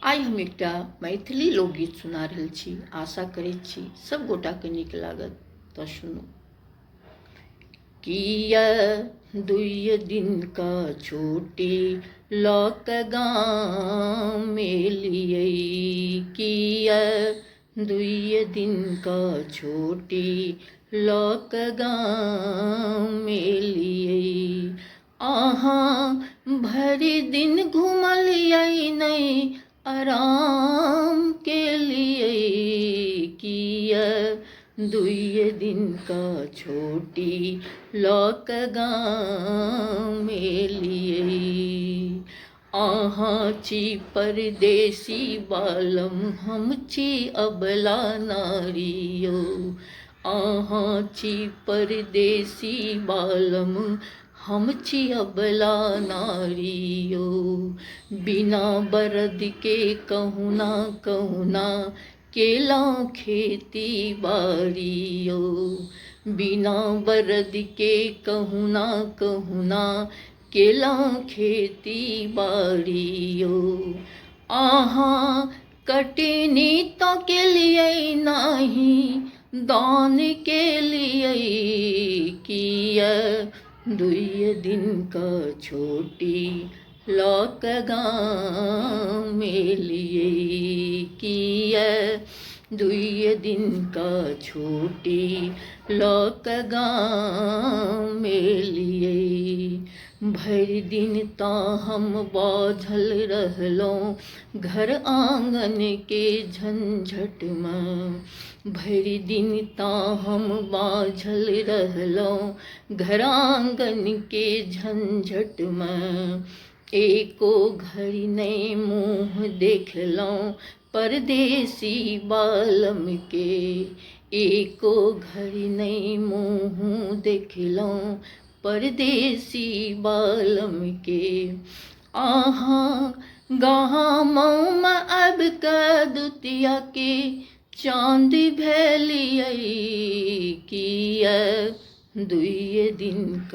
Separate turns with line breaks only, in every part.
आइ हम एकटा मैथिली लोकगीत सुना रहल छी। आशा करैत छी सब गोटाके नीक लागत, तऽ सुनू। किया दुई दिनक छुट्टी लऽ कऽ गाम एलियै, किया दुई दिनक छुट्टी लऽ कऽ गाम एलियै। अहाँ भरि दिन घुमलियै नहि आराम केलियै, किया दुई दिनक छुट्टी लऽ कऽ गाम एलियै। अहाँ छी परदेसी बालम, हम छी अबला नारी यौ। अहाँ छी परदेसी बालम, हम छी अबला नारी यौ। बिना बरद के कहुना कहुना केलहुँ खेती बाड़ी यौ। बिना बरद के कहुना कहुना केलहुँ खेती बाड़ी यौ। अहाँ कटनी तऽ केलियै नाही, दान केलियै, किया दुई दिनक छुट्टी लऽ कऽ गाम एलियै, किया दुई दिनक छुट्टी लऽ कऽ गाम एलियै। भरि दिन तऽ हम बाझल रहलहुँ घर आँगनके झंझटमे। भरि दिन तऽ हम बाझल रहलहुँ घर आँगनके झंझटमे। एको घड़ी नहि मुँह देखलहुँ परदेसी बालमके, एको घड़ी नहि मुँह देखलहुँ परदेसी बालमके। अहाँ गाममे आबि कऽ दुतियाके चाँद भेलियै, किया दुई दिनक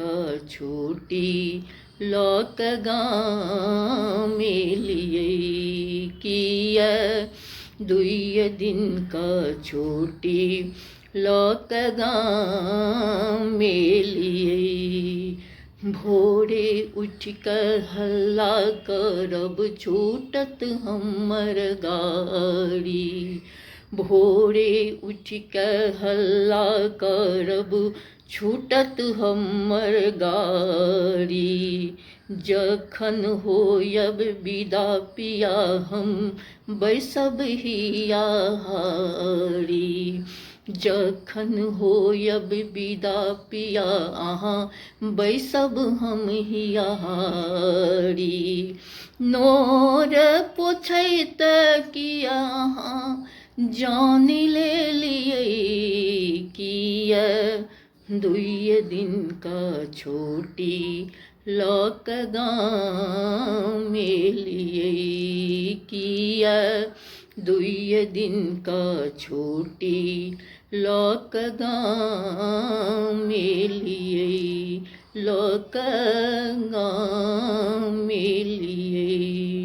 छुट्टी लऽ कऽ गाम एलियै, किया दुई दिनक छुट्टी लऽ कऽ गाम एलियै। भोरे उठि कऽ हल्ला करब छूटत हमर गाड़ी। भोरे उठि कऽ हल्ला करब छूटत हमर गाड़ी। जखन होयब विदा पिया हम बैसब हिया हारी। जखन होयब विदा पिया अहाँ बैसब हम हिया हारी। नोर पोछैत किया अहाँ जान लेलियै, किया दुई दिनक छुट्टी लऽ कऽ गाम एलियै, किया दुई दिनक छुट्टी लऽ कऽ गाम एलियै, लऽ कऽ गाम एलियै।